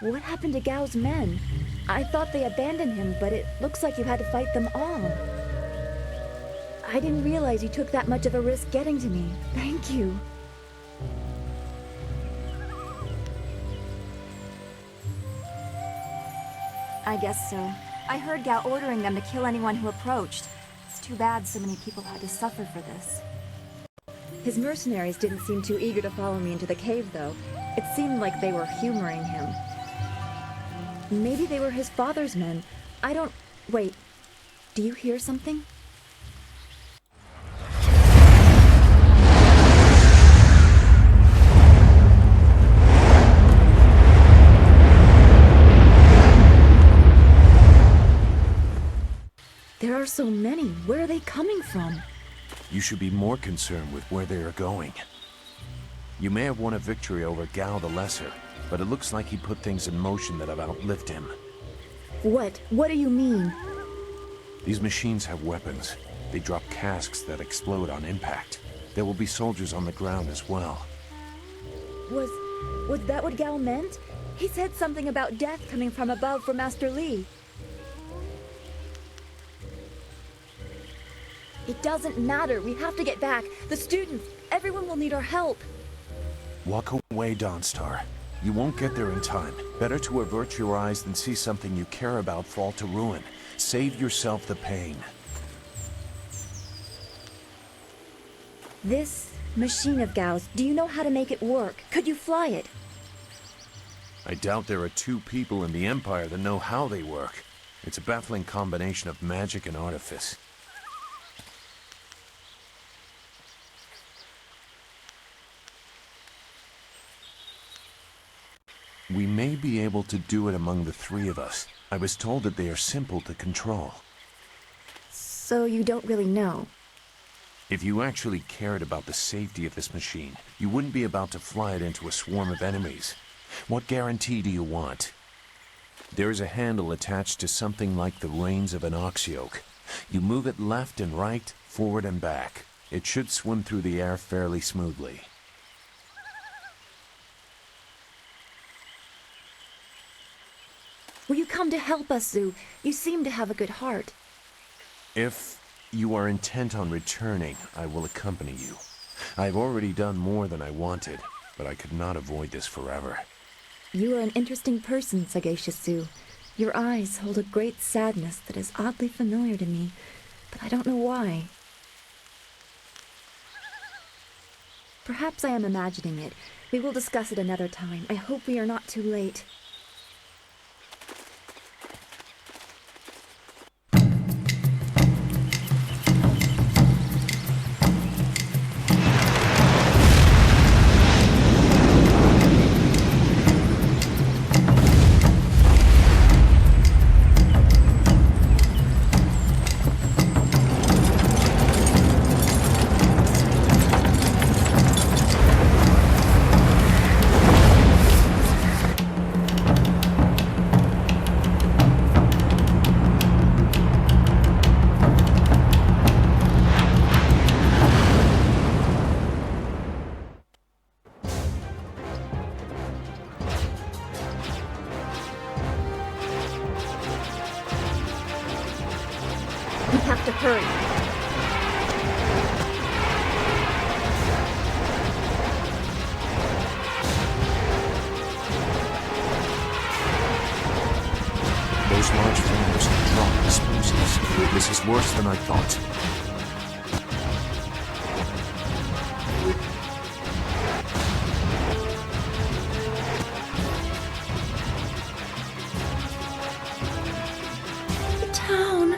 What happened to Gao's men? I thought they abandoned him, but it looks like you had to fight them all. I didn't realize you took that much of a risk getting to me. Thank you. I guess so. I heard Gao ordering them to kill anyone who approached. It's too bad so many people had to suffer for this. His mercenaries didn't seem too eager to follow me into the cave, though. It seemed like they were humoring him. Maybe they were his father's men. I don't... Wait. Do you hear something? There are so many. Where are they coming from? You should be more concerned with where they are going. You may have won a victory over Gao the Lesser, but it looks like he put things in motion that have outlived him. What? What do you mean? These machines have weapons. They drop casks that explode on impact. There will be soldiers on the ground as well. Was that what Gao meant? He said something about death coming from above for Master Li. It doesn't matter. We have to get back. The students, everyone will need our help. Walk away, Dawnstar. You won't get there in time. Better to avert your eyes than see something you care about fall to ruin. Save yourself the pain. This machine of Gao's, do you know how to make it work? Could you fly it? I doubt there are two people in the Empire that know how they work. It's a baffling combination of magic and artifice. We may be able to do it among the three of us. I was told that they are simple to control. So you don't really know? If you actually cared about the safety of this machine, you wouldn't be about to fly it into a swarm of enemies. What guarantee do you want? There is a handle attached to something like the reins of an ox yoke. You move it left and right, forward and back. It should swim through the air fairly smoothly. Will you come to help us, Zhu? You seem to have a good heart. If you are intent on returning, I will accompany you. I've already done more than I wanted, but I could not avoid this forever. You are an interesting person, sagacious Zhu. Your eyes hold a great sadness that is oddly familiar to me, but I don't know why. Perhaps I am imagining it. We will discuss it another time. I hope we are not too late. We have to hurry. Those large flames drop explosives. This is worse than I thought. Town.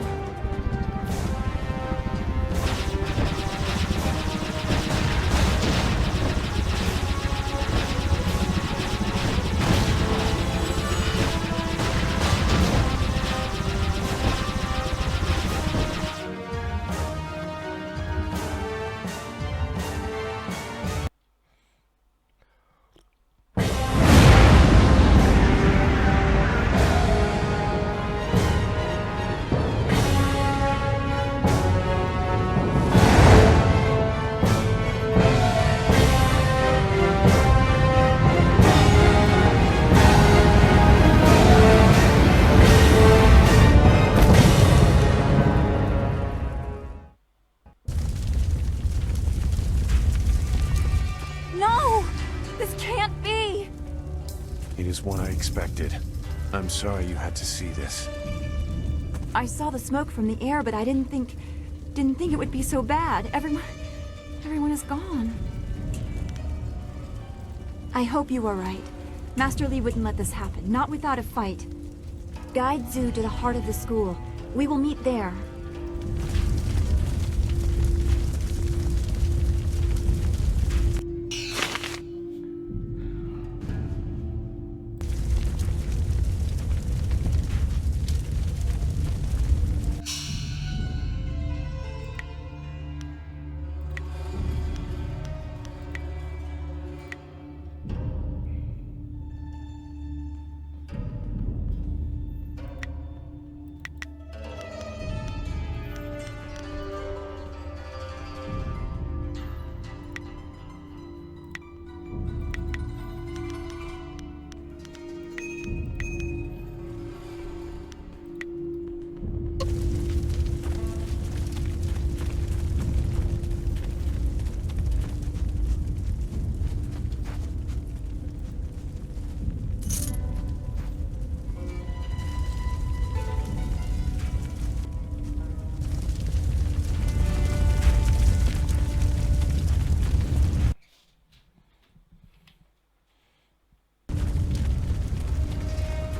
expected. I'm sorry you had to see this. I saw the smoke from the air, but I didn't think it would be so bad. Everyone is gone. I hope you are right. Master Li wouldn't let this happen, not without a fight. Guide Zhu to the heart of the school. We will meet there.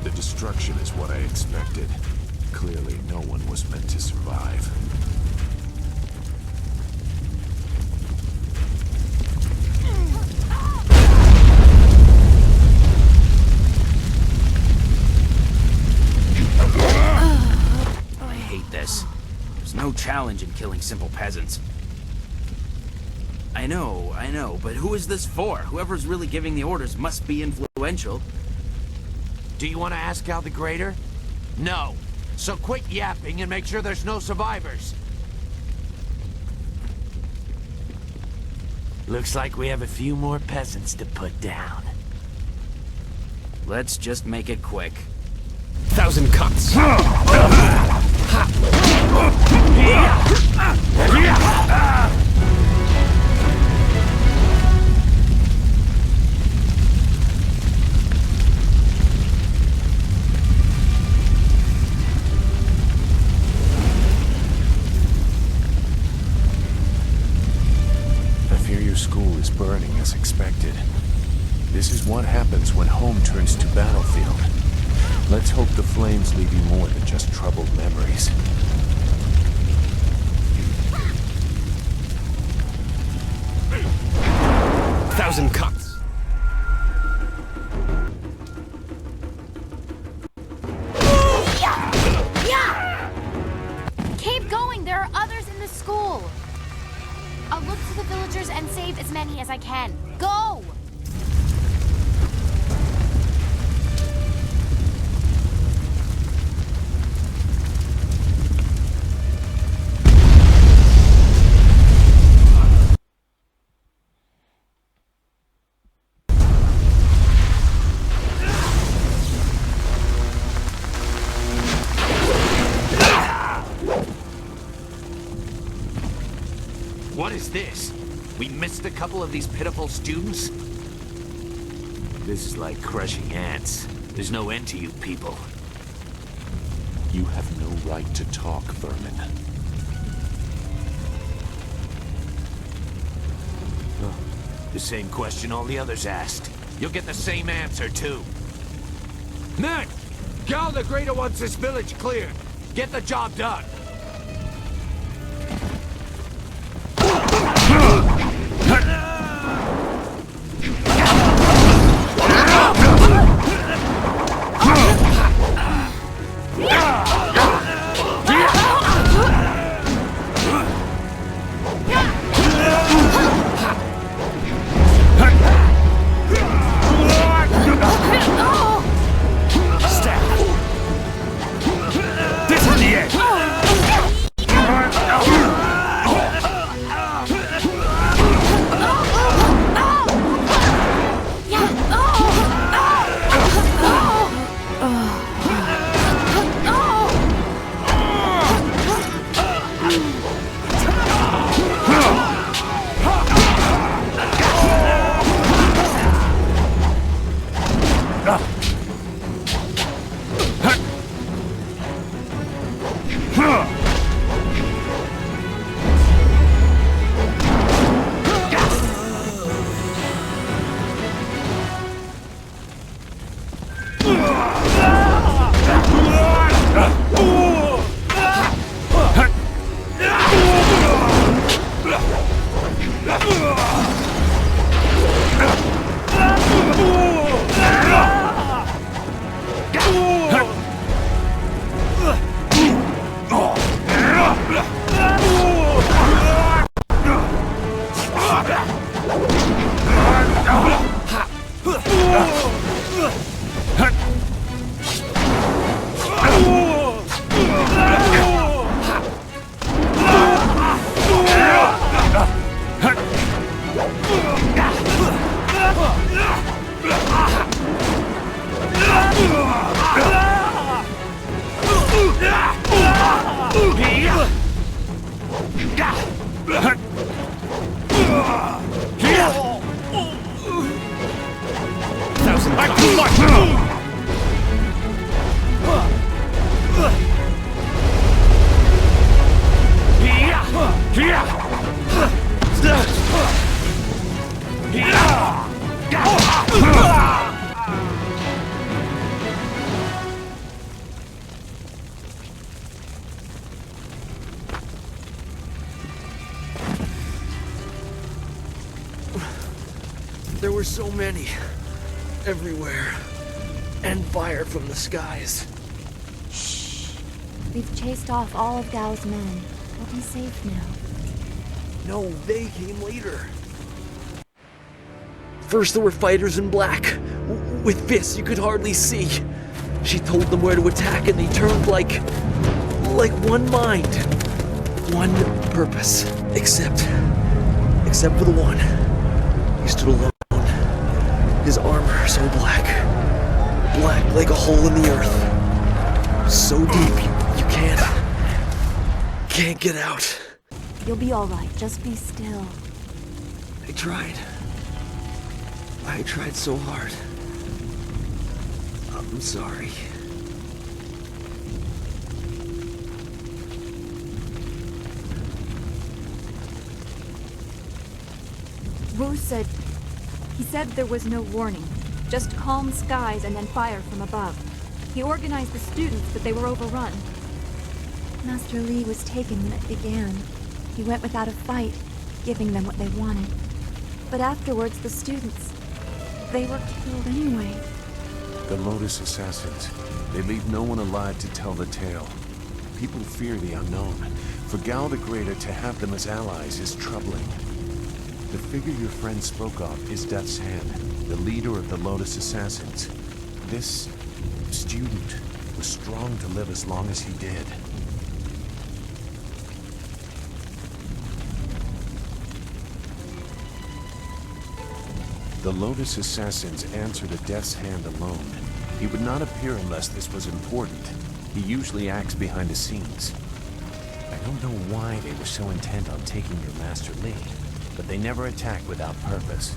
The destruction is what I expected. Clearly, no one was meant to survive. I hate this. There's no challenge in killing simple peasants. I know, but who is this for? Whoever's really giving the orders must be influential. Do you want to ask Gal the Greater? No. So quit yapping and make sure there's no survivors. Looks like we have a few more peasants to put down. Let's just make it quick. 1,000 cuts. School is burning as expected. This is what happens when home turns to battlefield. Let's hope the flames leave you more than just troubled memories. Thousand cuts. Keep going, there are others in the school. I'll look to the villagers and save as many as I can. Go! What is this? We missed a couple of these pitiful students? This is like crushing ants. There's no end to you people. You have no right to talk, vermin. The same question all the others asked. You'll get the same answer, too. Men! Gal the Greater wants this village cleared. Get the job done. This is the end. There were so many. Everywhere. And fire from the skies. Shh. We've chased off all of Gao's men. We'll be safe now. No, they came later. First there were fighters in black. With fists you could hardly see. She told them where to attack and they turned like one mind. One purpose. Except for the one. He stood alone. His armor so black. Black like a hole in the earth. So deep you can't get out. You'll be alright, just be still. I tried so hard. I'm sorry. Wu said... He said there was no warning. Just calm skies and then fire from above. He organized the students, but they were overrun. Master Li was taken when it began. He went without a fight, giving them what they wanted. But afterwards, the students... they were killed anyway. The Lotus Assassins. They leave no one alive to tell the tale. People fear the unknown. For Gao the Greater to have them as allies is troubling. The figure your friend spoke of is Death's Hand, the leader of the Lotus Assassins. This student was strong to live as long as he did. The Lotus Assassins answered a Death's Hand alone. He would not appear unless this was important. He usually acts behind the scenes. I don't know why they were so intent on taking your Master Li, but they never attack without purpose.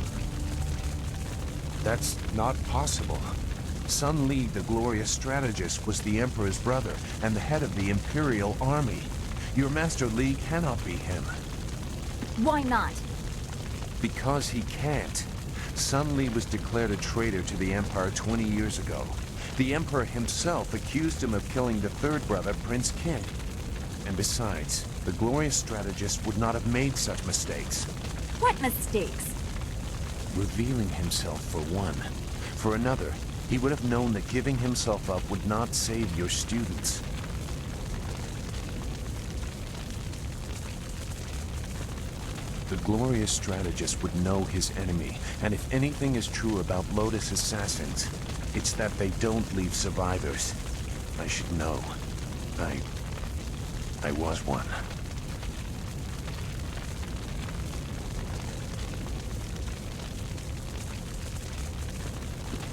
That's not possible. Sun Li, the glorious strategist, was the Emperor's brother and the head of the Imperial Army. Your Master Li cannot be him. Why not? Because he can't. Sun Li was declared a traitor to the Empire 20 years ago. The Emperor himself accused him of killing the third brother, Prince Qin. And besides, the glorious strategist would not have made such mistakes. What mistakes? Revealing himself, for one. For another, he would have known that giving himself up would not save your students. The glorious strategist would know his enemy, and if anything is true about Lotus Assassins, it's that they don't leave survivors. I should know. I was one.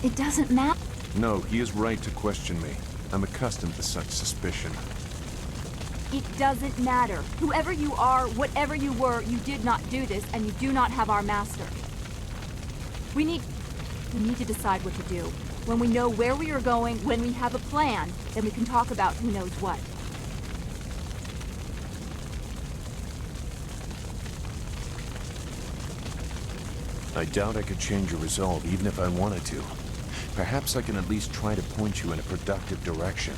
It doesn't matter. No, he is right to question me. I'm accustomed to such suspicion. It doesn't matter. Whoever you are, whatever you were, you did not do this, and you do not have our master. We need to decide what to do. When we know where we are going, when we have a plan, then we can talk about who knows what. I doubt I could change your resolve, even if I wanted to. Perhaps I can at least try to point you in a productive direction.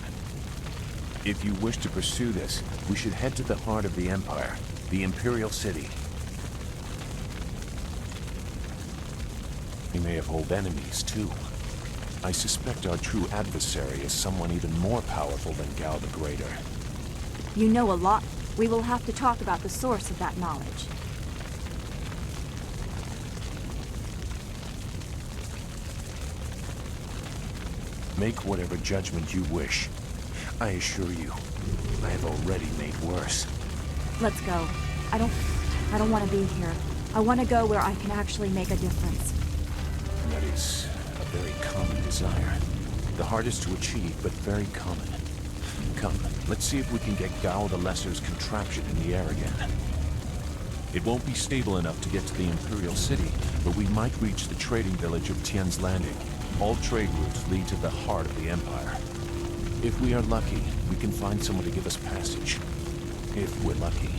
If you wish to pursue this, we should head to the heart of the Empire, the Imperial City. We may have old enemies, too. I suspect our true adversary is someone even more powerful than Gao the Greater. You know a lot. We will have to talk about the source of that knowledge. Make whatever judgment you wish. I assure you, I have already made worse. Let's go. I don't want to be here. I want to go where I can actually make a difference. That is a very common desire. The hardest to achieve, but very common. Come, Let's see if we can get Gao the Lesser's contraption in the air again. It won't be stable enough to get to the Imperial City, but we might reach the trading village of Tian's Landing. All trade routes lead to the heart of the Empire. If we are lucky, we can find someone to give us passage. If we're lucky.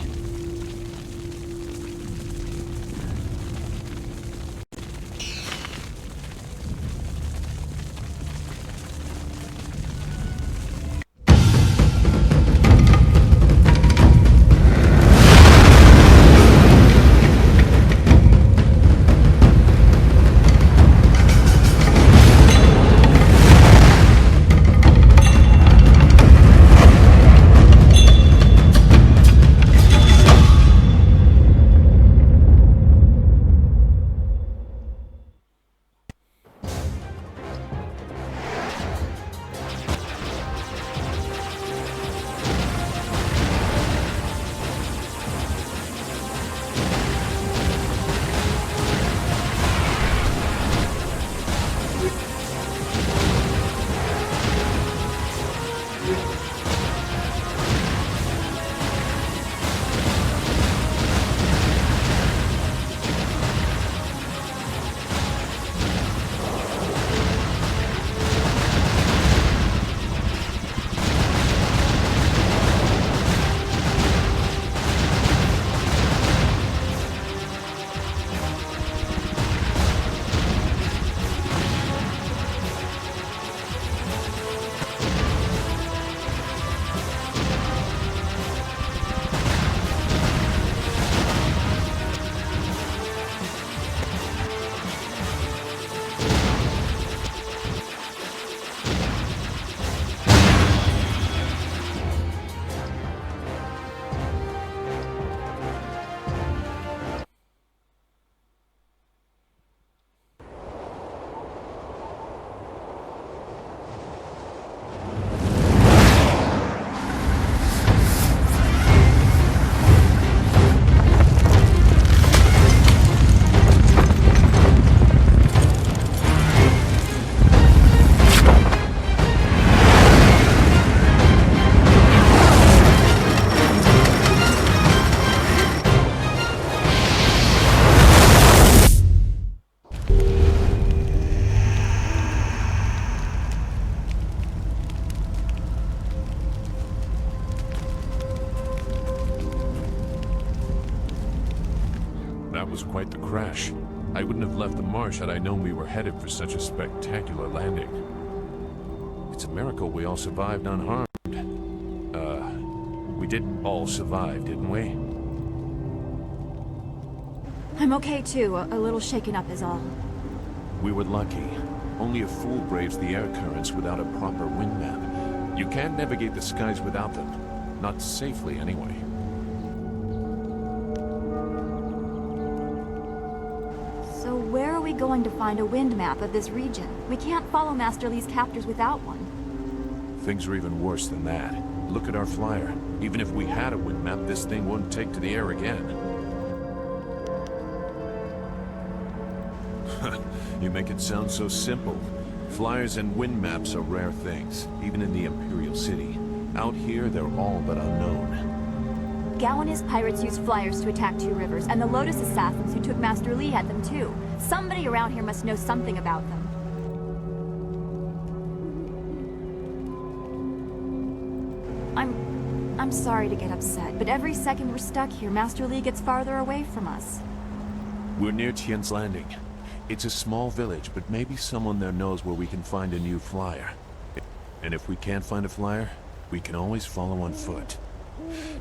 That was quite the crash. I wouldn't have left the marsh had I known we were headed for such a spectacular landing. It's a miracle we all survived unharmed. We did all survive, didn't we? I'm okay too, a little shaken up is all. We were lucky. Only a fool braves the air currents without a proper wind map. You can't navigate the skies without them. Not safely, anyway. So where are we going to find a wind map of this region? We can't follow Master Li's captors without one. Things are even worse than that. Look at our flyer. Even if we had a wind map, this thing wouldn't take to the air again. You make it sound so simple. Flyers and wind maps are rare things, even in the Imperial City. Out here, they're all but unknown. Gao and his pirates used flyers to attack Two Rivers, and the Lotus assassins who took Master Li had them too. Somebody around here must know something about them. I'm sorry to get upset, but every second we're stuck here, Master Li gets farther away from us. We're near Tian's Landing. It's a small village, but maybe someone there knows where we can find a new flyer. And if we can't find a flyer, we can always follow on foot.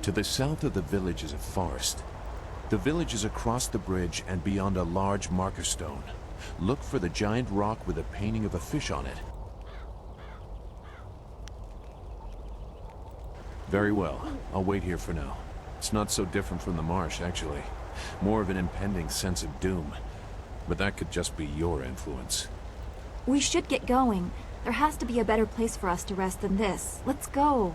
To the south of the village is a forest. The village is across the bridge and beyond a large marker stone. Look for the giant rock with a painting of a fish on it. Very well. I'll wait here for now. It's not so different from the marsh, actually. More of an impending sense of doom. But that could just be your influence. We should get going. There has to be a better place for us to rest than this. Let's go.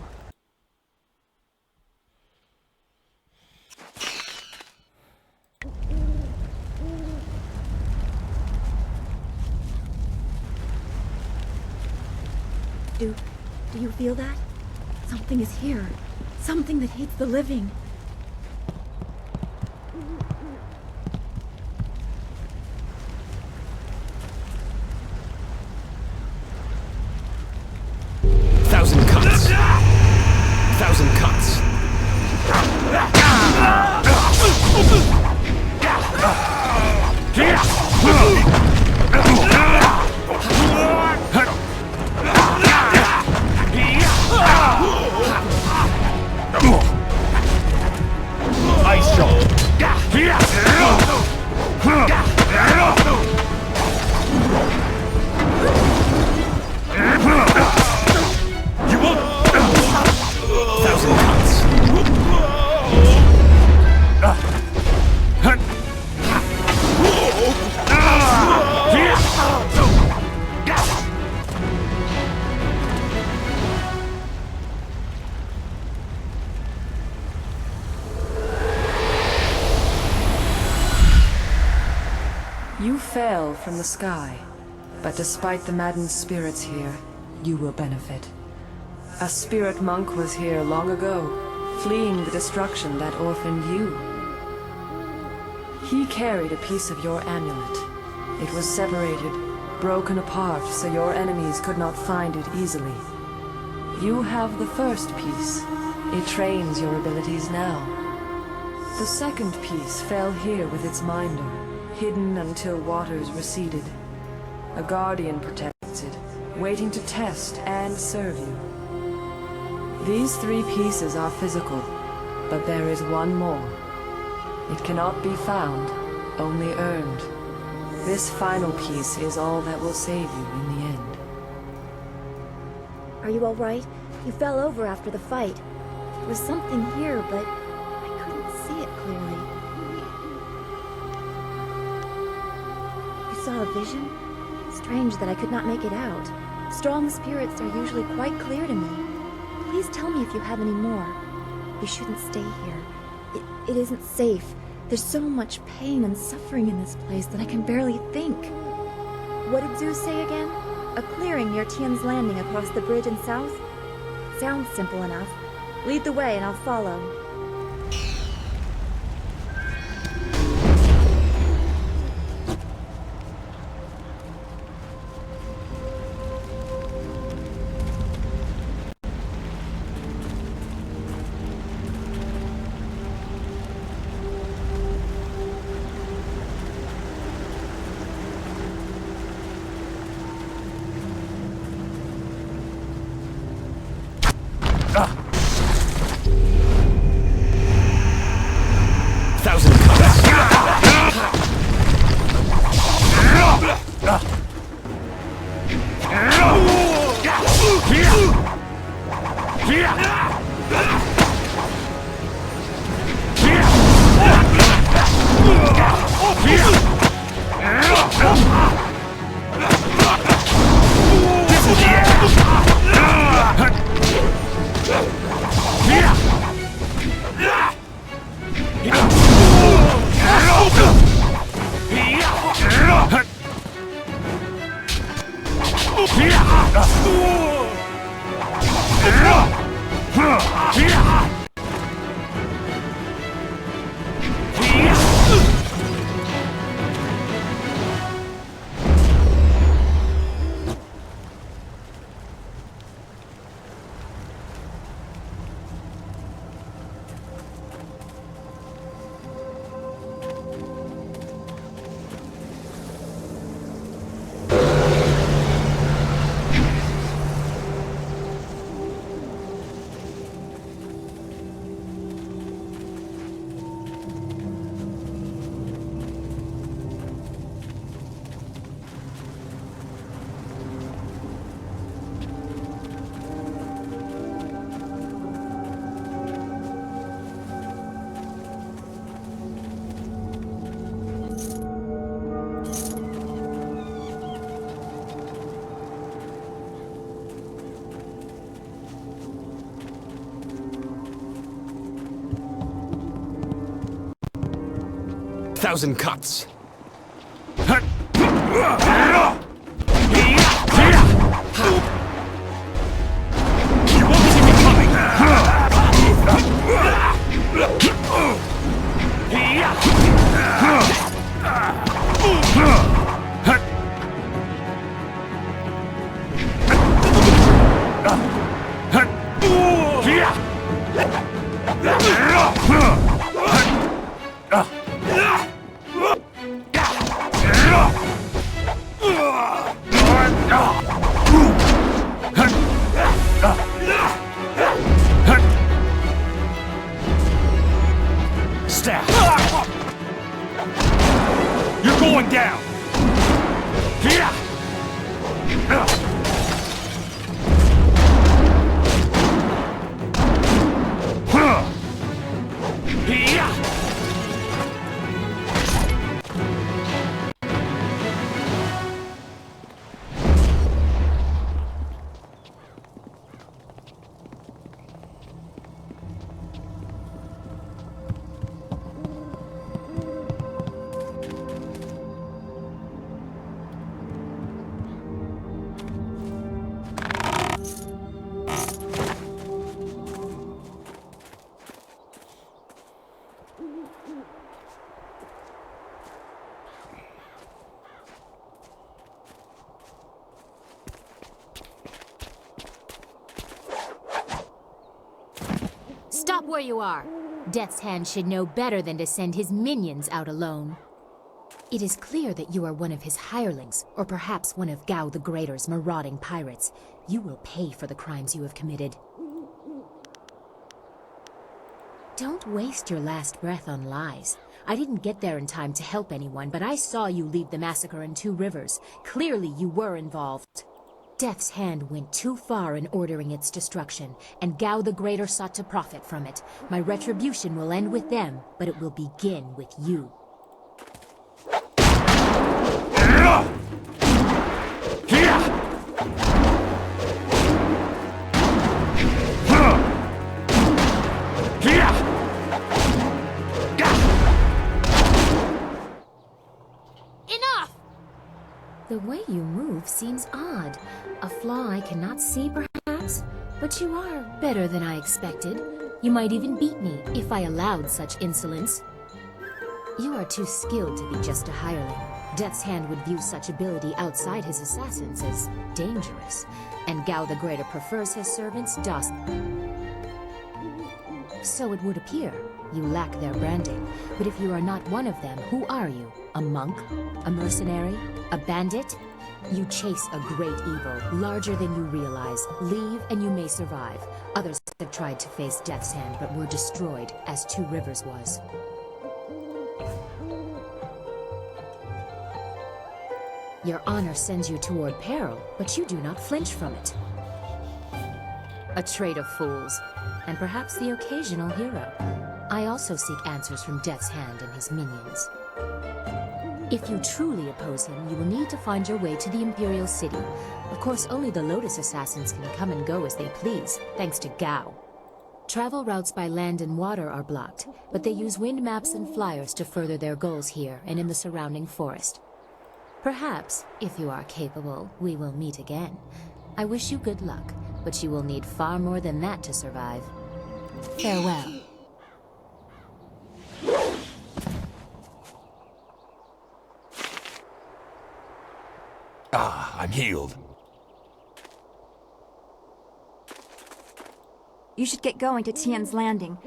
Do you feel that? Something is here. Something that hates the living. Thousand cuts. Thousand cuts. Ice shot. You won't. Thousand cuts. You fell from the sky, but despite the maddened spirits here, you will benefit. A spirit monk was here long ago, fleeing the destruction that orphaned you. He carried a piece of your amulet. It was separated, broken apart, so your enemies could not find it easily. You have the first piece. It trains your abilities now. The second piece fell here with its minder, hidden until waters receded. A guardian protects it, waiting to test and serve you. These three pieces are physical, but there is one more. It cannot be found, only earned. This final piece is all that will save you in the end. Are you all right? You fell over after the fight. There was something here, but I couldn't see it clearly. You saw a vision? Strange that I could not make it out. Strong spirits are usually quite clear to me. Please tell me if you have any more. You shouldn't stay here. It isn't safe. There's so much pain and suffering in this place that I can barely think. What did Zeus say again? A clearing near Tian's Landing across the bridge in south? Sounds simple enough. Lead the way and I'll follow. Thousand cuts. Thousand cuts. You won't see me coming. Staff! You're going down! Here! Stop where you are! Death's Hand should know better than to send his minions out alone. It is clear that you are one of his hirelings, or perhaps one of Gao the Greater's marauding pirates. You will pay for the crimes you have committed. Don't waste your last breath on lies. I didn't get there in time to help anyone, but I saw you lead the massacre in Two Rivers. Clearly you were involved. Death's Hand went too far in ordering its destruction, and Gao the Greater sought to profit from it. My retribution will end with them, but it will begin with you. The way you move seems odd. A flaw I cannot see, perhaps? But you are better than I expected. You might even beat me, if I allowed such insolence. You are too skilled to be just a hireling. Death's Hand would view such ability outside his assassins as dangerous. And Gao the Greater prefers his servants docile. So it would appear. You lack their branding. But if you are not one of them, who are you? A monk? A mercenary? A bandit? You chase a great evil, larger than you realize. Leave and you may survive. Others have tried to face Death's Hand but were destroyed, as Two Rivers was. Your honor sends you toward peril, but you do not flinch from it. A trait of fools, and perhaps the occasional hero. I also seek answers from Death's Hand and his minions. If you truly oppose him, you will need to find your way to the Imperial City. Of course, only the Lotus Assassins can come and go as they please, thanks to Gao. Travel routes by land and water are blocked, but they use wind maps and flyers to further their goals here and in the surrounding forest. Perhaps, if you are capable, we will meet again. I wish you good luck, but you will need far more than that to survive. Farewell. Ah, I'm healed. You should get going to Tian's Landing.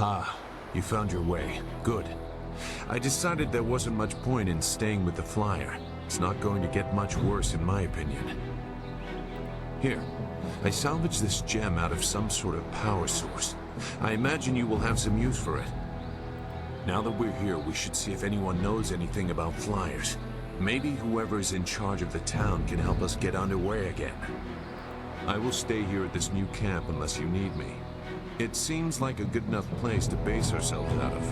Ah, you found your way. Good. I decided there wasn't much point in staying with the flyer. It's not going to get much worse, in my opinion. Here, I salvaged this gem out of some sort of power source. I imagine you will have some use for it. Now that we're here, we should see if anyone knows anything about flyers. Maybe whoever is in charge of the town can help us get underway again. I will stay here at this new camp unless you need me. It seems like a good enough place to base ourselves out of.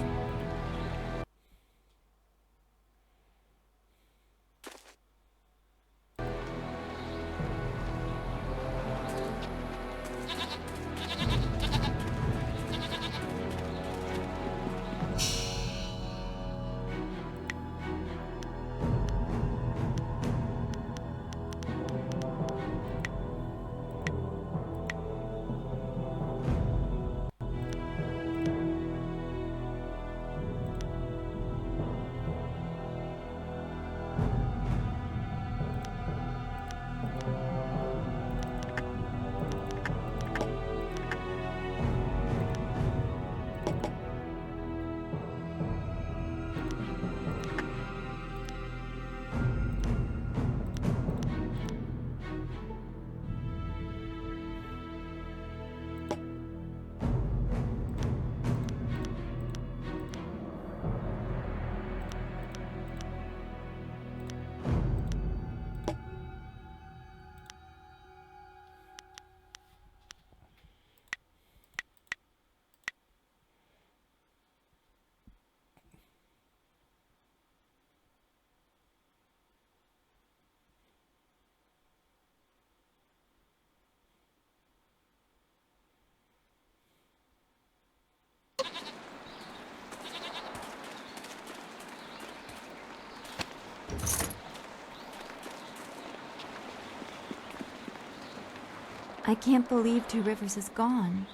I can't believe Two Rivers is gone.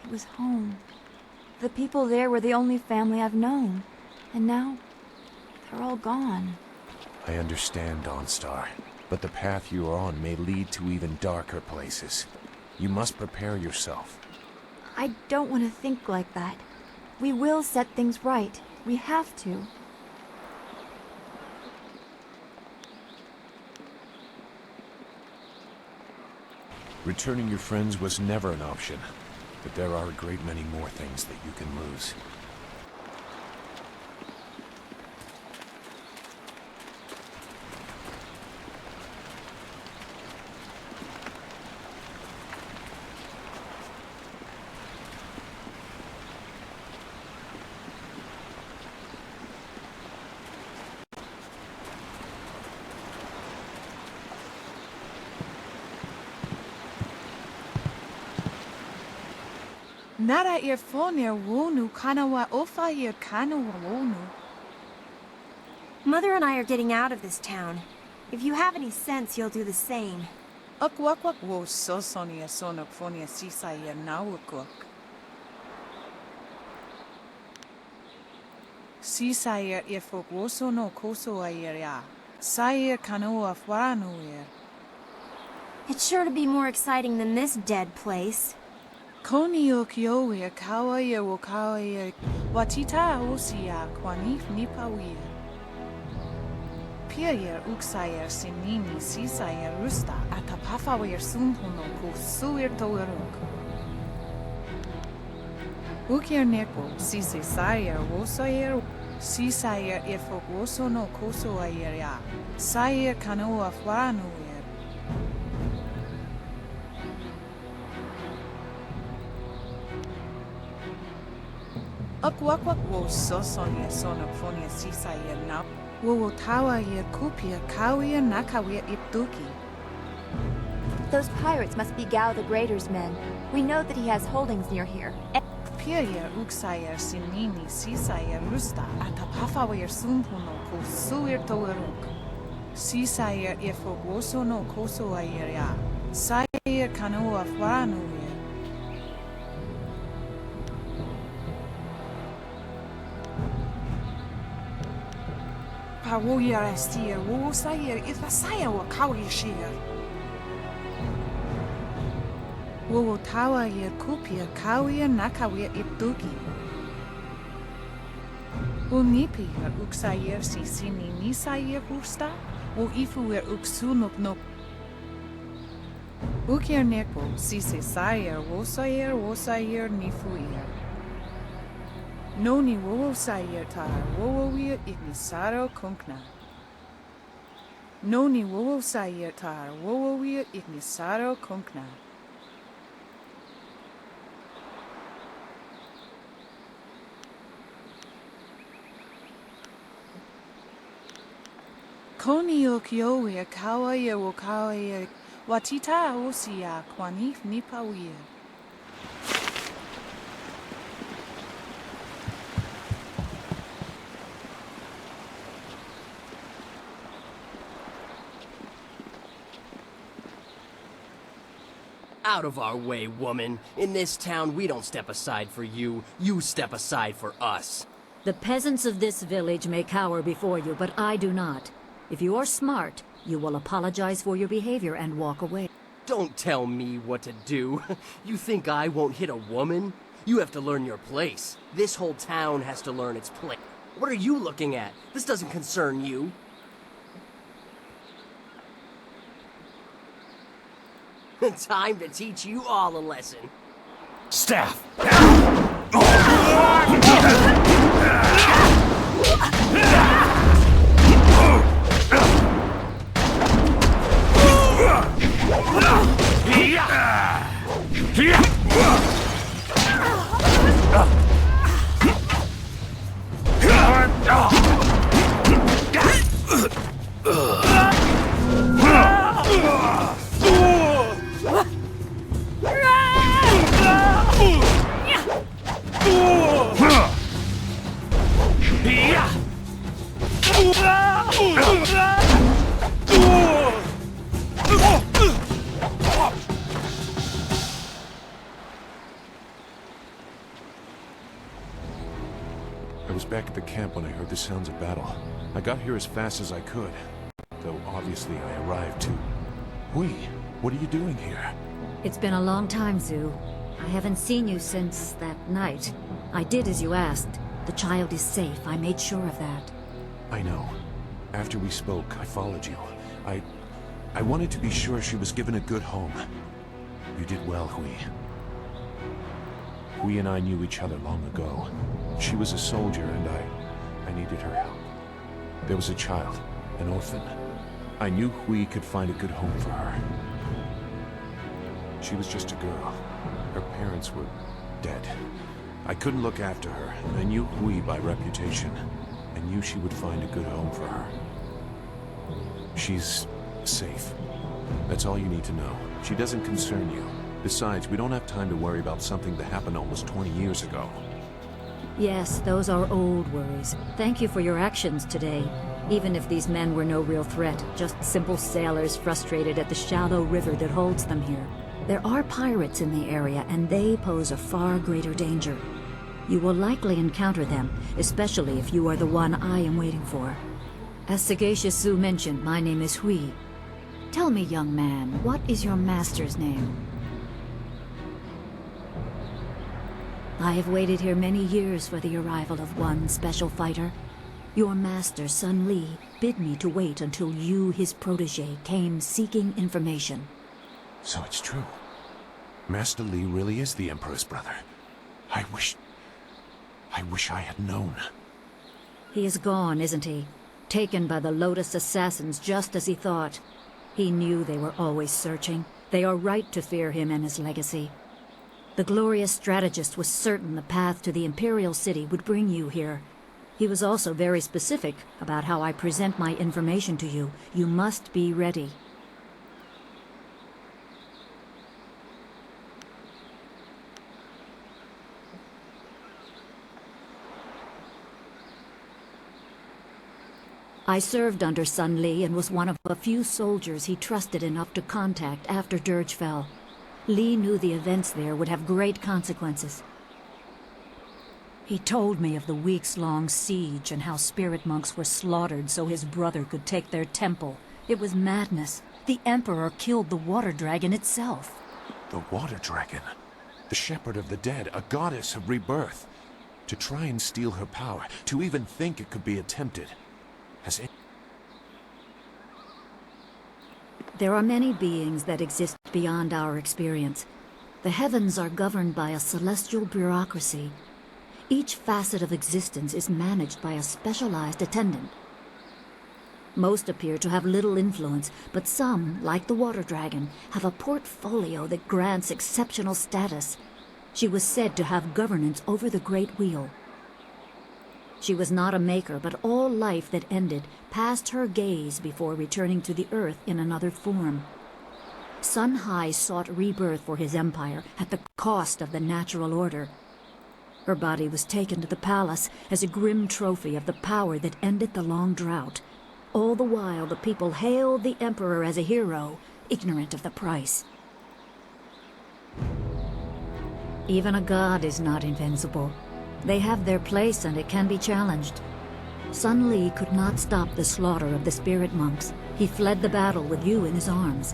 It was home. The people there were the only family I've known. And now, they're all gone. I understand, Dawnstar, but the path you are on may lead to even darker places. You must prepare yourself. I don't want to think like that. We will set things right. We have to. Returning your friends was never an option, but there are a great many more things that you can lose. Nara earphone wonu kanawa ofa ear kanawa wonu. Mother and I are getting out of this town. If you have any sense, you'll do the same. Akwakwak wo sosonia sonak phonia sisaya nawakuk. Sisaya ifok woso no koso ayeria. Sayer kanoa fwaranuir. It's sure to be more exciting than this dead place. Konio kiowe kawaye wo kawaye watita osia kwanif nipawir. Piayer uksayer sinini sisayer rusta atapafawer sumhuno ko suir toeruk. Ukir neko sise sayer wosayer sisayer ifok woso no koso ayeria. Sayer kanoa fwanuir. Akwakwak wo sosonia sonak phonia sisaya na wo tawa ye kupia kawia nakawia ipduki. Those pirates must be Gao the Greater's men. We know that he has holdings near here. Piayer uksayer sinini sisaya rusta atapafawer sumpuno ko suir toeruk. Sisaya ifo woso no koso ayeria. Sayer kanoa fwanuir. Pawoyer astir wo sayer ifasaya wa kawi shir. Wo tawa yer kupia kawia nakawia ipduki. Wo nipi yer uksayer sisini nisayer usta. Wo ifu yer uksunuk no. Ukir neko sise sayer wo sayer nifuyer. Noni wo sayer tar wo wir ignisaro kunkna. Noni wo sayer tar wo wir ignisaro kunkna. Koni o kiowe kawaye wo kawaye watita osia kwanif nipawir. Out of our way, woman. In this town, we don't step aside for you. You step aside for us. The peasants of this village may cower before you, but I do not. If you are smart, you will apologize for your behavior and walk away. Don't tell me what to do. You think I won't hit a woman? You have to learn your place. This whole town has to learn its place. What are you looking at? This doesn't concern you. Time to teach you all a lesson. Staff! was back at the camp when I heard the sounds of battle. I got here as fast as I could, though obviously I arrived too. Hui, what are you doing here? It's been a long time, Zhu. I haven't seen you since that night. I did as you asked. The child is safe. I made sure of that. I know. After we spoke, I followed you. I wanted to be sure she was given a good home. You did well, Hui. Hui and I knew each other long ago. She was a soldier and I needed her help. There was a child, an orphan. I knew Hui could find a good home for her. She was just a girl. Her parents were dead. I couldn't look after her, and I knew Hui by reputation. I knew she would find a good home for her. She's safe. That's all you need to know. She doesn't concern you. Besides, we don't have time to worry about something that happened almost 20 years ago. Yes, those are old worries. Thank you for your actions today. Even if these men were no real threat, just simple sailors frustrated at the shallow river that holds them here. There are pirates in the area, and they pose a far greater danger. You will likely encounter them, especially if you are the one I am waiting for. As Sagacious Zhu mentioned, my name is Hui. Tell me, young man, what is your master's name? I have waited here many years for the arrival of one special fighter. Your master, Sun Li, bid me to wait until you, his protege, came seeking information. So it's true. Master Li really is the Emperor's brother. I wish I had known. He is gone, isn't he? Taken by the Lotus assassins just as he thought. He knew they were always searching. They are right to fear him and his legacy. The glorious strategist was certain the path to the Imperial City would bring you here. He was also very specific about how I present my information to you. You must be ready. I served under Sun Li and was one of a few soldiers he trusted enough to contact after Dirge fell. Li knew the events there would have great consequences. He told me of the weeks-long siege and how spirit monks were slaughtered so his brother could take their temple. It was madness. The Emperor killed the water dragon itself. The water dragon? The shepherd of the dead, a goddess of rebirth. To try and steal her power, to even think it could be attempted. There are many beings that exist beyond our experience. The heavens are governed by a celestial bureaucracy. Each facet of existence is managed by a specialized attendant. Most appear to have little influence, but some, like the water dragon, have a portfolio that grants exceptional status. She was said to have governance over the Great Wheel. She was not a maker, but all life that ended passed her gaze before returning to the earth in another form. Sun Hai sought rebirth for his empire at the cost of the natural order. Her body was taken to the palace as a grim trophy of the power that ended the long drought. All the while, the people hailed the Emperor as a hero, ignorant of the price. Even a god is not invincible. They have their place and it can be challenged. Sun Li could not stop the slaughter of the spirit monks. He fled the battle with you in his arms.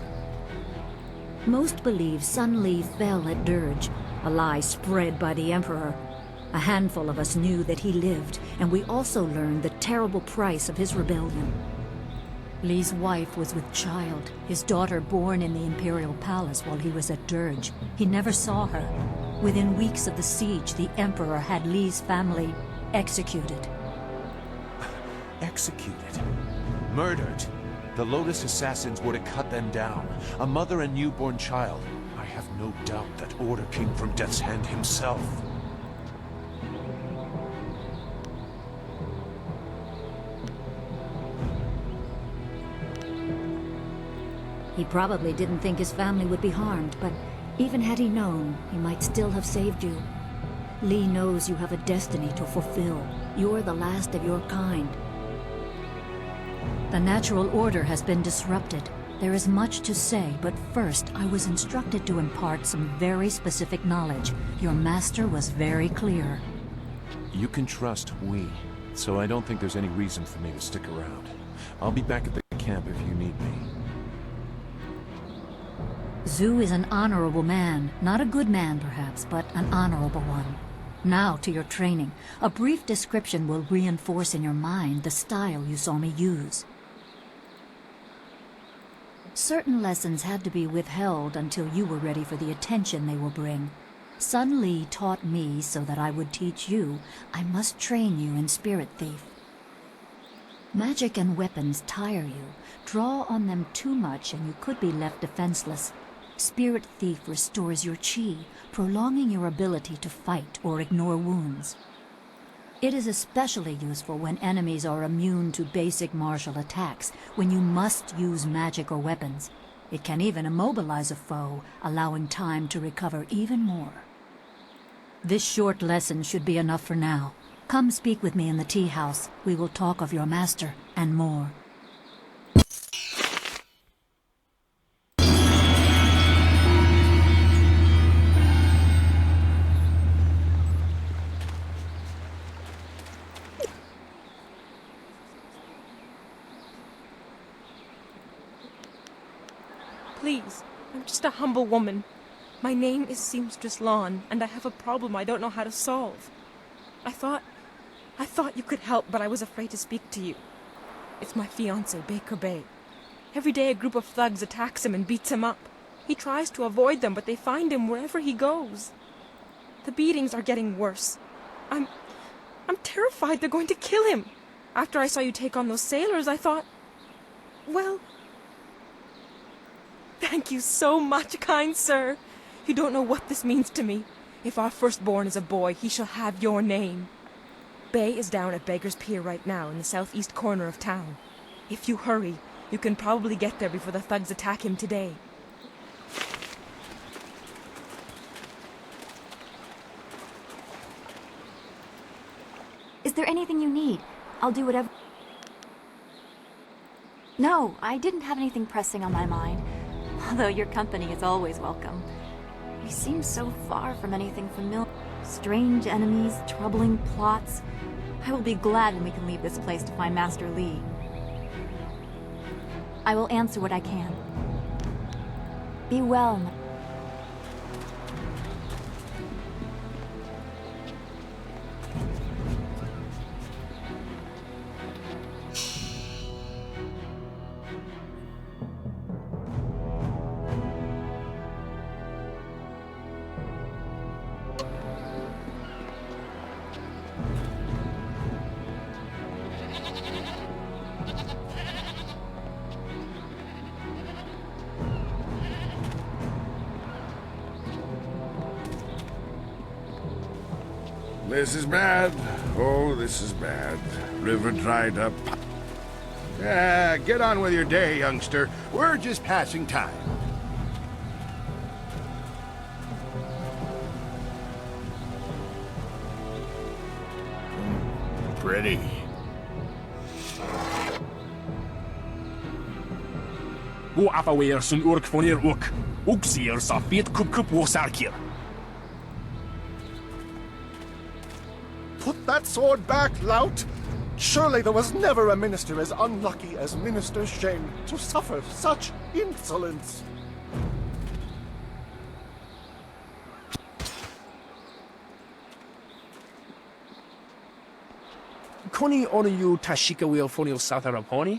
Most believe Sun Li fell at Dirge, a lie spread by the Emperor. A handful of us knew that he lived, and we also learned the terrible price of his rebellion. Li's wife was with child, his daughter born in the Imperial Palace while he was at Dirge. He never saw her. Within weeks of the siege, the Emperor had Li's family executed. Executed? Murdered? The Lotus assassins would have cut them down. A mother and newborn child. I have no doubt that order came from Death's Hand himself. He probably didn't think his family would be harmed, but even had he known, he might still have saved you. Li knows you have a destiny to fulfill. You're the last of your kind. The natural order has been disrupted. There is much to say, but first I was instructed to impart some very specific knowledge. Your master was very clear. You can trust we, so I don't think there's any reason for me to stick around. I'll be back at the camp if you need me. Zhu is an honorable man. Not a good man, perhaps, but an honorable one. Now to your training. A brief description will reinforce in your mind the style you saw me use. Certain lessons had to be withheld until you were ready for the attention they will bring. Sun Li taught me so that I would teach you. I must train you in Spirit Thief. Magic and weapons tire you. Draw on them too much and you could be left defenseless. Spirit Thief restores your chi, prolonging your ability to fight or ignore wounds. It is especially useful when enemies are immune to basic martial attacks, when you must use magic or weapons. It can even immobilize a foe, allowing time to recover even more. This short lesson should be enough for now. Come speak with me in the tea house. We will talk of your master and more. Please, I'm just a humble woman. My name is Seamstress Lawn, and I have a problem I don't know how to solve. I thought you could help, but I was afraid to speak to you. It's my fiancé, Baker Bay. Every day a group of thugs attacks him and beats him up. He tries to avoid them, but they find him wherever he goes. The beatings are getting worse. I'm terrified they're going to kill him. After I saw you take on those sailors, I thought, well... Thank you so much, kind sir. You don't know what this means to me. If our firstborn is a boy, he shall have your name. Bay is down at Beggar's Pier right now in the southeast corner of town. If you hurry, you can probably get there before the thugs attack him today. Is there anything you need? I'll do whatever... No, I didn't have anything pressing on my mind. Although your company is always welcome. You seem so far from anything familiar. Strange enemies, troubling plots. I will be glad when we can leave this place to find Master Li. I will answer what I can. Be well, This is bad. Oh, this is bad. River dried up. Get on with your day, youngster. We're just passing time. Pretty. Wo afawer sun urk fonir uk. Uksier sa fit kup wo sarkir. Put that sword back, lout! Surely there was never a minister as unlucky as Minister Sheng to suffer such insolence. Koni onu tashika wheel fonil satharaponi?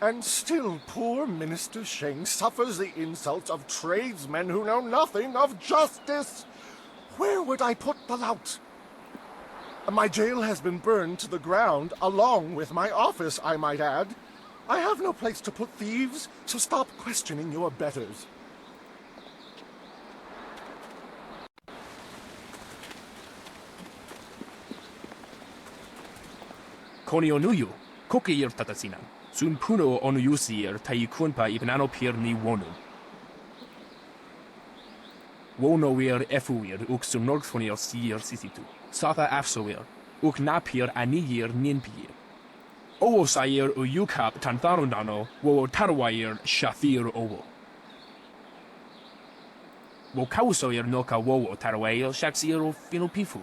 And still poor Minister Sheng suffers the insults of tradesmen who know nothing of justice. Where would I put the lout? My jail has been burned to the ground, along with my office, I might add. I have no place to put thieves, so stop questioning your betters. Koni onuyu, kokir tatasinan. Sun puno onuyusir taikunpa ibnano pir ni wonu. Wonoir efuir uk sun norgfonir sier sisitu. Satha afsoir, uk napir aniyir ninpir. Owo sair u yukap tantharundano, wo tarwair shafir owo. Wo kausoir noka wowo tarwair shaksir o finupifu.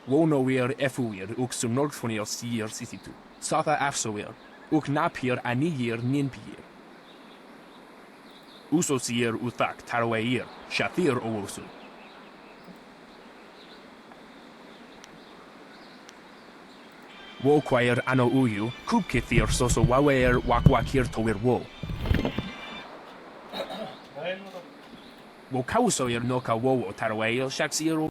Wonoir efuir uk som norgfonier sier sisitu. Satha afsoir uk napir anigir ninpir. Uso sier uthak tarweir shathir owosu. Wo quair ano uyu kubkithir soso wawer wakwakir tower wo. Wo kausoir no ka wowo tarweir shaksir.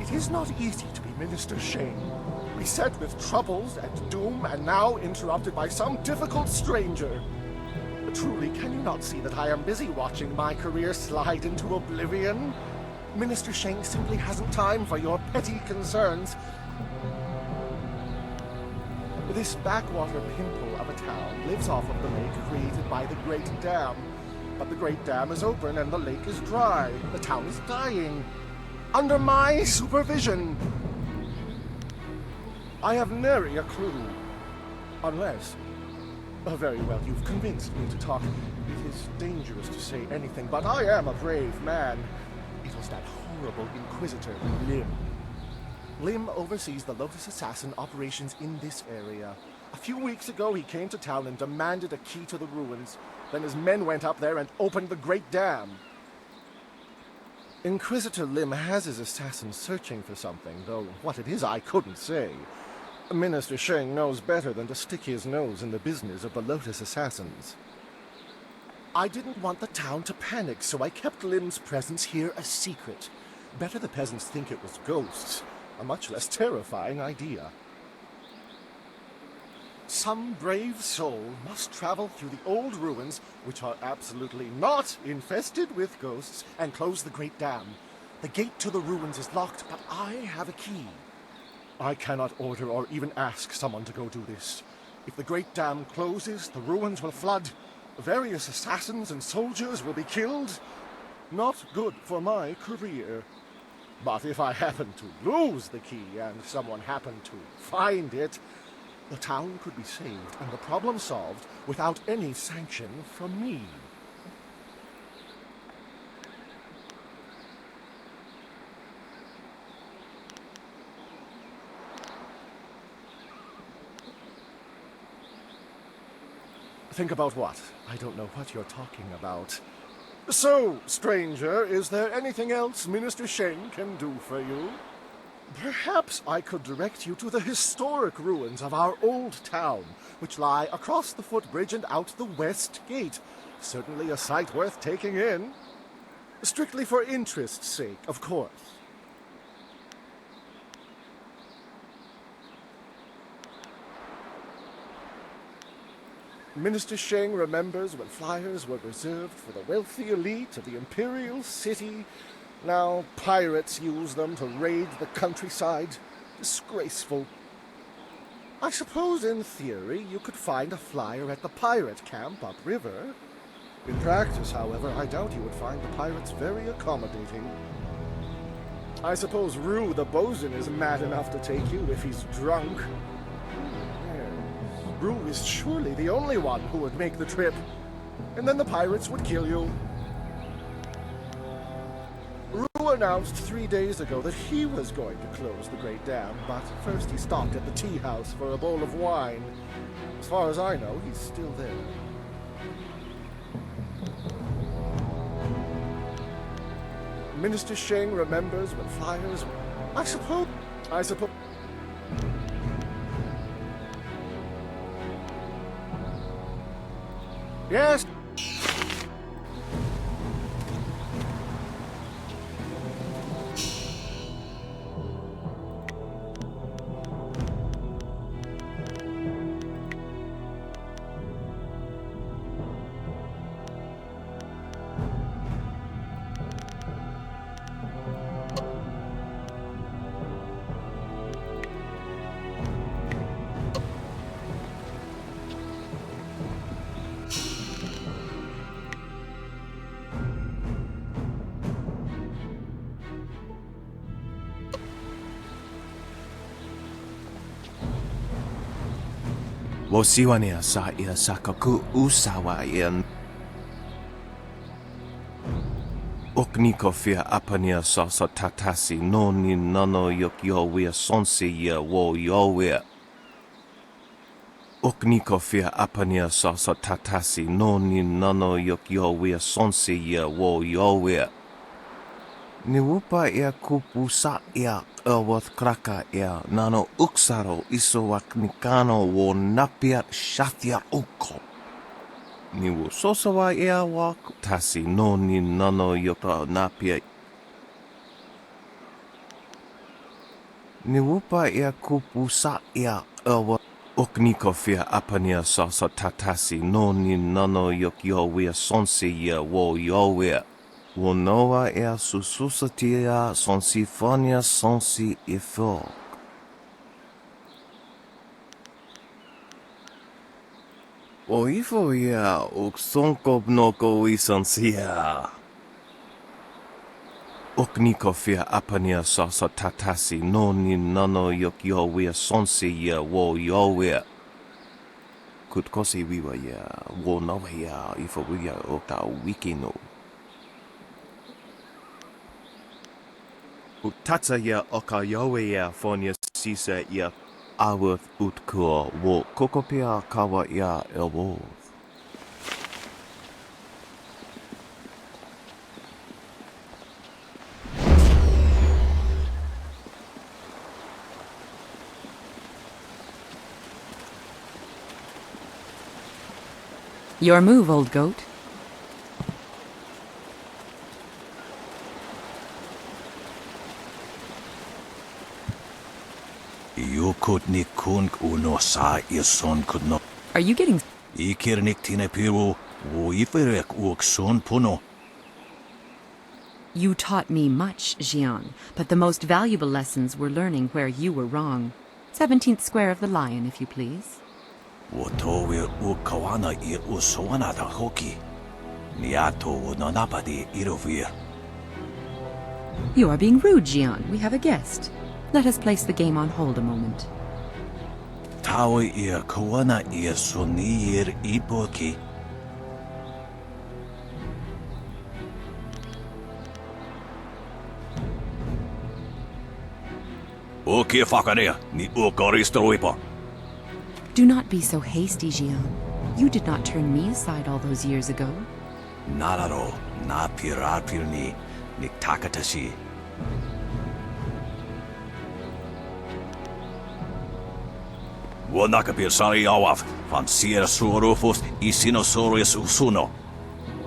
It is not easy to be Minister Shane. Beset with troubles and doom, and now interrupted by some difficult stranger. Truly, can you not see that I am busy watching my career slide into oblivion? Minister Shane simply hasn't time for your petty concerns. This backwater pimple of a town lives off of the lake created by the Great Dam. But the Great Dam is open and the lake is dry. The town is dying. Under my supervision. I have nary a clue. Unless... very well, you've convinced me to talk. It is dangerous to say anything, but I am a brave man. It was that horrible Inquisitor, Lim. Lim oversees the Lotus Assassin operations in this area. A few weeks ago, he came to town and demanded a key to the ruins. Then his men went up there and opened the Great Dam. Inquisitor Lim has his assassins searching for something, though what it is I couldn't say. Minister Sheng knows better than to stick his nose in the business of the Lotus Assassins. I didn't want the town to panic, so I kept Lim's presence here a secret. Better the peasants think it was ghosts. A much less terrifying idea. Some brave soul must travel through the old ruins, which are absolutely not infested with ghosts, and close the Great Dam. The gate to the ruins is locked, but I have a key. I cannot order or even ask someone to go do this. If the Great Dam closes, the ruins will flood. Various assassins and soldiers will be killed. Not good for my career. But if I happen to lose the key and someone happened to find it, the town could be saved and the problem solved without any sanction from me. Think about what? I don't know what you're talking about. So, stranger, is there anything else Minister Sheng can do for you? Perhaps I could direct you to the historic ruins of our old town, which lie across the footbridge and out the west gate. Certainly a sight worth taking in. Strictly for interest's sake, of course. Minister Sheng remembers when flyers were reserved for the wealthy elite of the Imperial City. Now pirates use them to raid the countryside. Disgraceful. I suppose in theory you could find a flyer at the pirate camp upriver. In practice, however, I doubt you would find the pirates very accommodating. I suppose Rue the bosun is mad enough to take you if he's drunk. Rue is surely the only one who would make the trip. And then the pirates would kill you. Rue announced 3 days ago that he was going to close the Great Dam, but first he stopped at the tea house for a bowl of wine. As far as I know, he's still there. Minister Sheng remembers when flyers... I suppose... Yes? Wosiwania sa ia sakaku usawa ian. Oknikofia apania sasa tatasi noni nano yok yowia sonsi ya wo yowia. Oknikofia apania sasa tatasi noni nano yok yowia sonsi ya wo yowia. Niwupa ia kupu sa ia awath kraka ia nano uksaro isowak nikano wo napiat shathia uko. Niwu sosawa ia wak tasi noni nano yota napia. Niwupa ia kupu sa ia awath oknikofia apania sasa tatasi noni nano yok yowia sonsi ia wo yowia. Wonoa ea sususatia sonsifonia sonsi ifog. O ifo ia uksonkob noko isansia. Oknikofia apania sasa tatasi noni nano yok yowia sonsi ia wo yowia. Kutkosi wiwa ia wonoa ia ifo wia okta wikino. Utatsa ya okayowe ya fonia sisa ya awath utkua wo kokopia kawa ya elbow. Your move, old goat. Are you getting... You taught me much, Jian, but the most valuable lessons were learning where you were wrong. 17th square of the lion, if you please. You are being rude, Jian. We have a guest. Let us place the game on hold a moment. Do not be so hasty, Jian. You did not turn me aside all those years ago.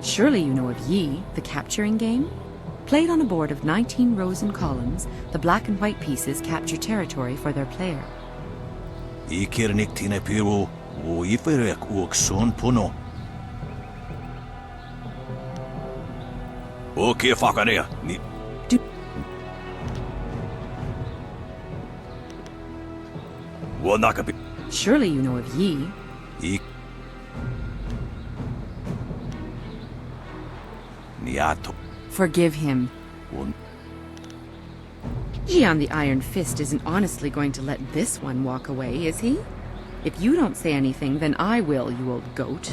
Surely you know of Yi, the capturing game? Played on a board of 19 rows and columns, the black and white pieces capture territory for their player. Surely you know of Yi. Forgive him. Jian the Iron Fist isn't honestly going to let this one walk away, is he? If you don't say anything, then I will, you old goat.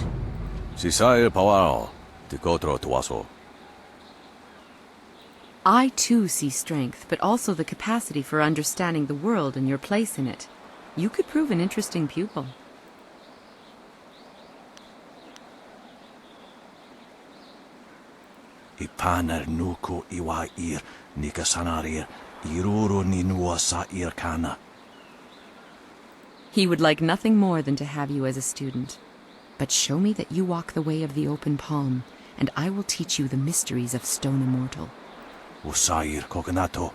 I too see strength, but also the capacity for understanding the world and your place in it. You could prove an interesting pupil. Ipanar nuku iwa ir nikasanarir iruru ninua sa ir kana. He would like nothing more than to have you as a student. But show me that you walk the way of the open palm, and I will teach you the mysteries of Stone Immortal. Usair kokonato,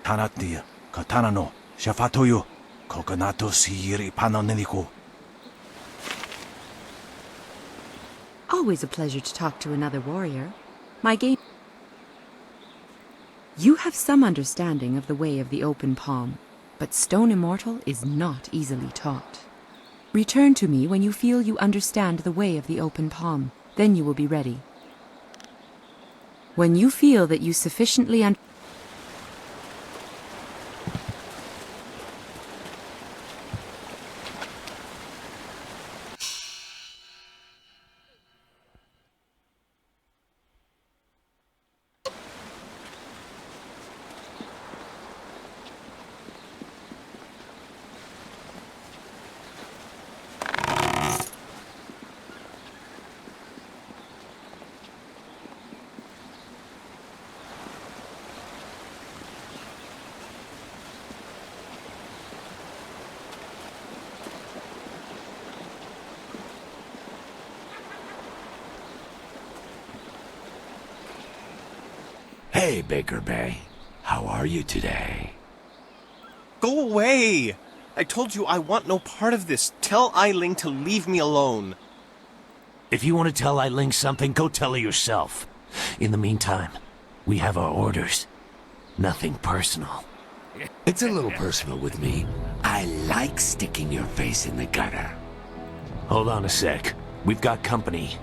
tanatia, katanano, shafatoyo, kokonato sir ipanoneniku. Always a pleasure to talk to another warrior. My game... You have some understanding of the way of the open palm, but Stone Immortal is not easily taught. Return to me when you feel you understand the way of the open palm. Then you will be ready. When you feel that you sufficiently Hey, Baker Bay. How are you today? Go away! I told you I want no part of this. Tell Eiling to leave me alone. If you want to tell Eiling something, go tell her yourself. In the meantime, we have our orders. Nothing personal. It's a little personal with me. I like sticking your face in the gutter. Hold on a sec. We've got company.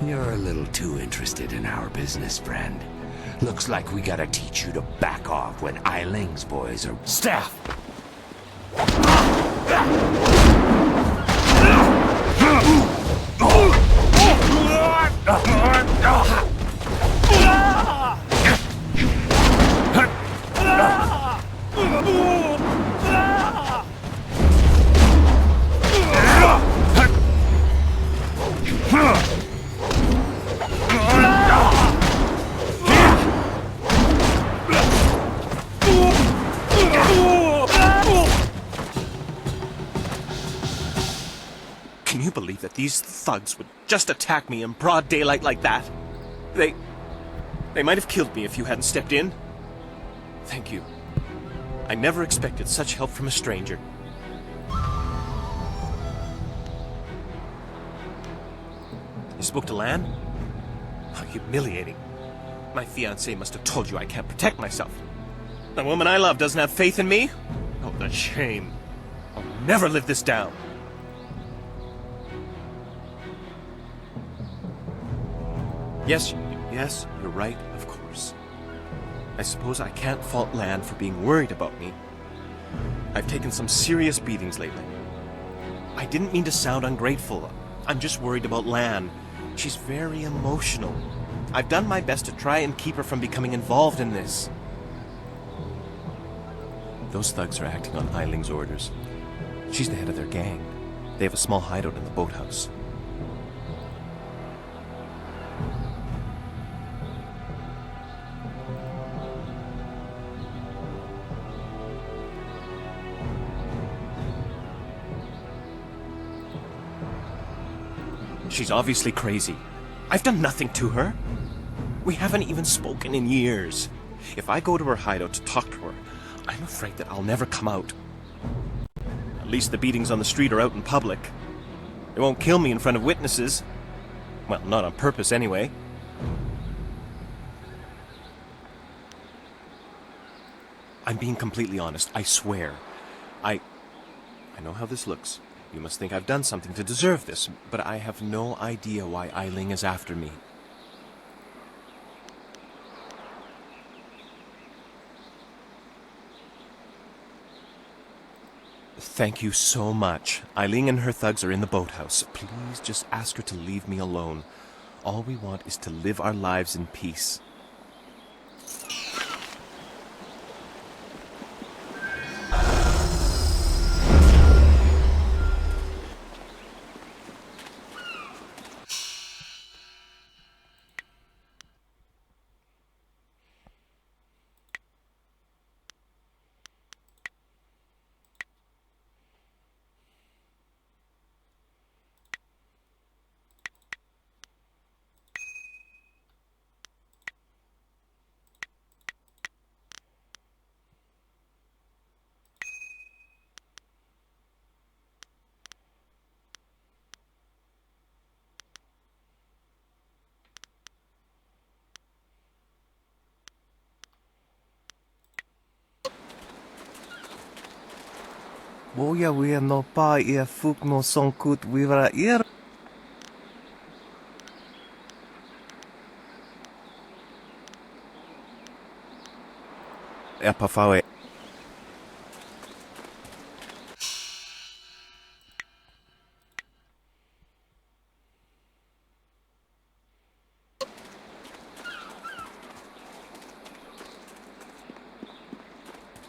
You're a little too interested in our business, friend. Looks like we gotta teach you to back off when Eiling's boys are... Staff! Can you believe that these thugs would just attack me in broad daylight like that? They might have killed me if you hadn't stepped in. Thank you. I never expected such help from a stranger. You spoke to Lan? How humiliating. My fiancé must have told you I can't protect myself. The woman I love doesn't have faith in me? Oh, the shame. I'll never live this down. Yes, you're right, of course. I suppose I can't fault Lan for being worried about me. I've taken some serious beatings lately. I didn't mean to sound ungrateful. I'm just worried about Lan. She's very emotional. I've done my best to try and keep her from becoming involved in this. Those thugs are acting on Eiling's orders. She's the head of their gang. They have a small hideout in the boathouse. She's obviously crazy. I've done nothing to her. We haven't even spoken in years. If I go to her hideout to talk to her, I'm afraid that I'll never come out. At least the beatings on the street are out in public. They won't kill me in front of witnesses. Well, not on purpose anyway. I'm being completely honest, I swear. I know how this looks. You must think I've done something to deserve this, but I have no idea why Eiling is after me. Thank you so much. Eiling and her thugs are in the boathouse. Please just ask her to leave me alone. All we want is to live our lives in peace. Woja wir no pa ia fuk no sonkut wivra ir. Epafawe.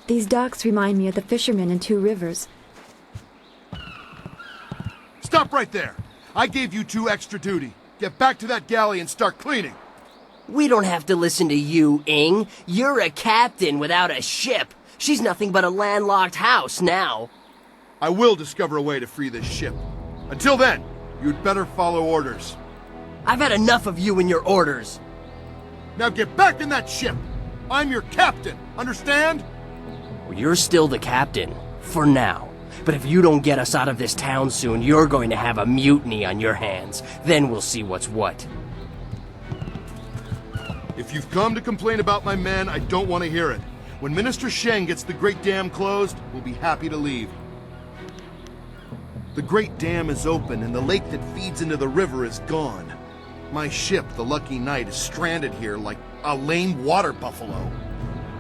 These docks remind me of the fishermen in Two Rivers. Stop right there! I gave you 2 extra duty. Get back to that galley and start cleaning. We don't have to listen to you, Ing. You're a captain without a ship. She's nothing but a landlocked house now. I will discover a way to free this ship. Until then, you'd better follow orders. I've had enough of you and your orders. Now get back in that ship! I'm your captain, understand? Well, you're still the captain, for now. But if you don't get us out of this town soon, you're going to have a mutiny on your hands. Then we'll see what's what. If you've come to complain about my men, I don't want to hear it. When Minister Sheng gets the Great Dam closed, we'll be happy to leave. The Great Dam is open and the lake that feeds into the river is gone. My ship, the Lucky Knight, is stranded here like a lame water buffalo.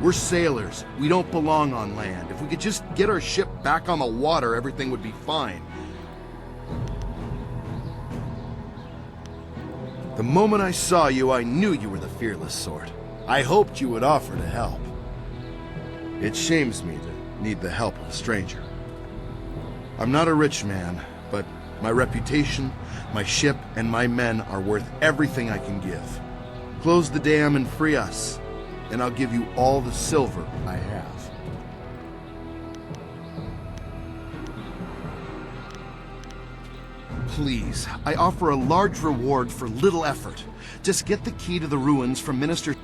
We're sailors. We don't belong on land. If we could just get our ship back on the water, everything would be fine. The moment I saw you, I knew you were the fearless sort. I hoped you would offer to help. It shames me to need the help of a stranger. I'm not a rich man, but my reputation, my ship, and my men are worth everything I can give. Close the dam and free us, and I'll give you all the silver I have. Please, I offer a large reward for little effort. Just get the key to the ruins from Minister...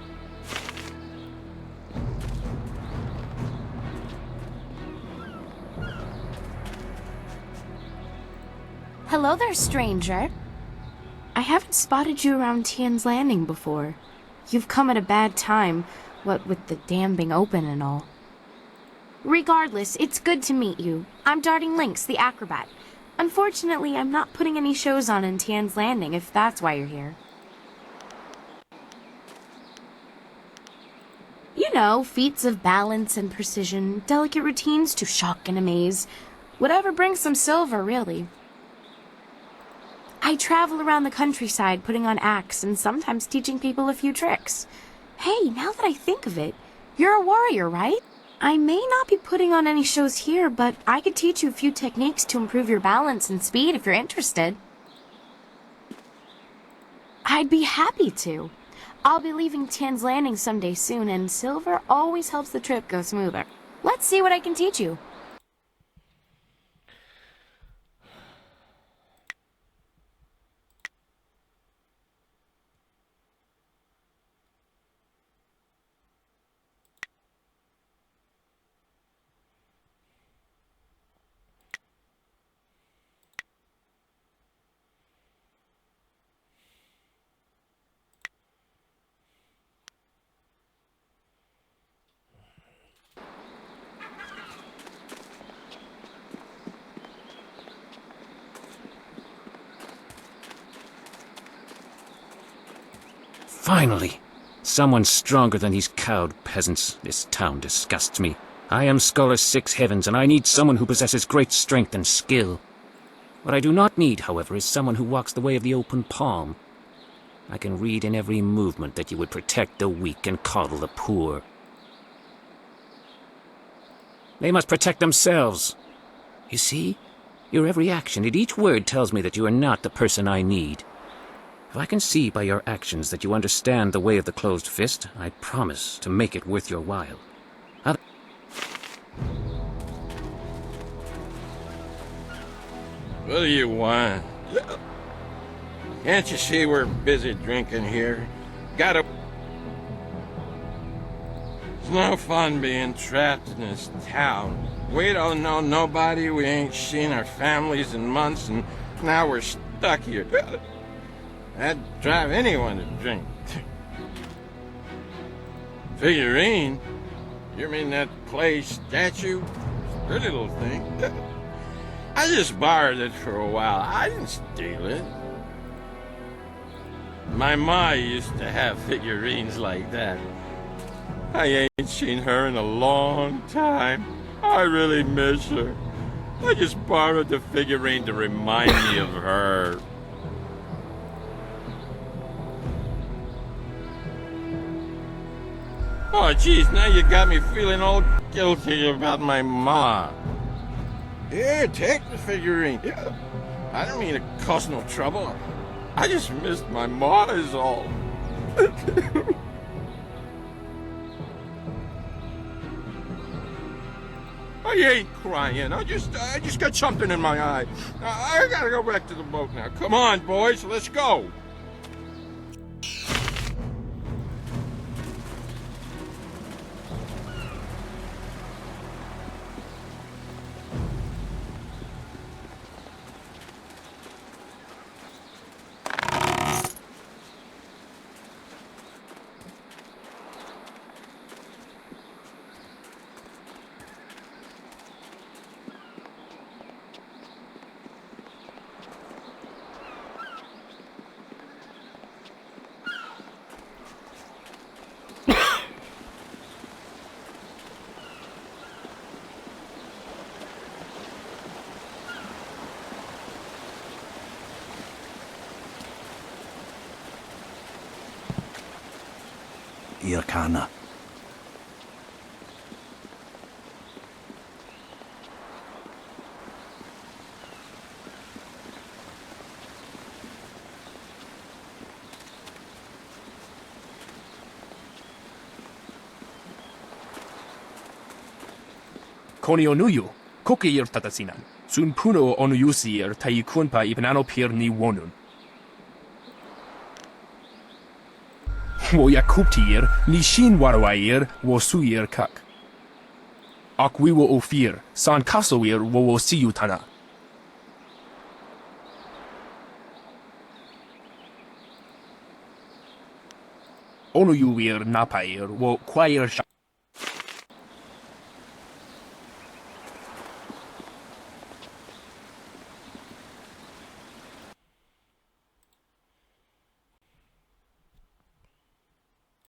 Hello there, stranger. I haven't spotted you around Tian's Landing before. You've come at a bad time, what with the dam being open and all. Regardless, it's good to meet you. I'm Darting Lynx, the acrobat. Unfortunately, I'm not putting any shows on in Tian's Landing, if that's why you're here. You know, feats of balance and precision, delicate routines to shock and amaze. Whatever brings some silver, really. I travel around the countryside putting on acts and sometimes teaching people a few tricks. Hey, now that I think of it, you're a warrior, right? I may not be putting on any shows here, but I could teach you a few techniques to improve your balance and speed if you're interested. I'd be happy to. I'll be leaving Tian's Landing someday soon, and silver always helps the trip go smoother. Let's see what I can teach you. Finally! Someone stronger than these cowed peasants. This town disgusts me. I am Scholar Six Heavens, and I need someone who possesses great strength and skill. What I do not need, however, is someone who walks the way of the open palm. I can read in every movement that you would protect the weak and coddle the poor. They must protect themselves. You see? Your every action and each word tells me that you are not the person I need. If I can see by your actions that you understand the way of the closed fist, I promise to make it worth your while. What do you want? Can't you see we're busy drinking here? It's no fun being trapped in this town. We don't know nobody, we ain't seen our families in months, and now we're stuck here. That'd drive anyone to drink. Figurine? You mean that clay statue? Pretty little thing. I just borrowed it for a while. I didn't steal it. My ma used to have figurines like that. I ain't seen her in a long time. I really miss her. I just borrowed the figurine to remind me of her. Oh, geez, now you got me feeling all guilty about my ma. Here, take the figurine. Yeah. I didn't mean to cause no trouble. I just missed my ma is all. I ain't crying. I just got something in my eye. I gotta go back to the boat now. Come on, boys, let's go. Irkana. Koni onuyu, kokeir tatasinan. Sun puno onuyusir tai kunpa ibnano pir ni wonun. Wo yakuptir, ni shin warawair, wo suir kak. Ak we wo ofir, san kasowir wo siyutana. Onuyuir napair, wo kwair